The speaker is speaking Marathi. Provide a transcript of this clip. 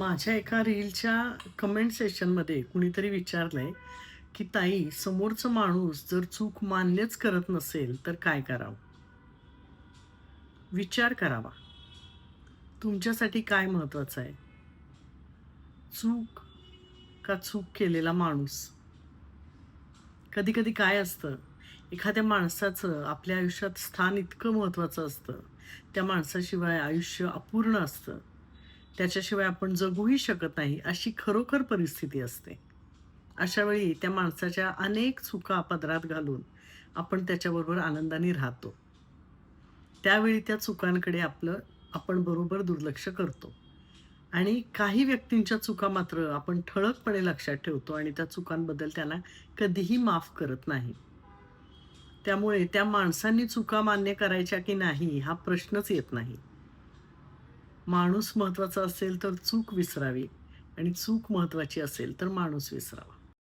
माझ्या एका रीलच्या कमेंट सेशनमध्ये कुणीतरी विचारलंय, की "ताई, समोरचा माणूस जर चूक मान्यच करत नसेल, तर काय करावं?" विचार करावा. तुमच्यासाठी काय महत्वाचं आहे? चूक का चूक केलेला माणूस? कधी-कधी काय असतं, एखाद्या माणसाचं आपल्या आयुष्यात स्थान इतकं महत्वाचं असतं, त्या माणसाशिवाय आयुष्य अपूर्ण असतं. त्याच्याशिवाय आपण जगूही शकत नाही, अशी खरोखर परिस्थिती असते. अशा वेळी त्या माणसाच्या अनेक चुका पदरात घालून आपण त्याच्याबरोबर आनंदाने राहतो. त्यावेळी त्या चुकांकडे आपण बरोबर दुर्लक्ष करतो आणि काही व्यक्तींच्या चुका मात्र आपण ठळकपणे लक्षात ठेवतो आणि त्या चुकांबद्दल त्यांना कधीही माफ करत नाही. त्यामुळे त्या माणसांनी चुका मान्य करायच्या की नाही हा प्रश्नच येत नाही. माणूस महत्वाचा असेल तर चूक विसरावी आणि चूक महत्वाची असेल तर माणूस विसरावा.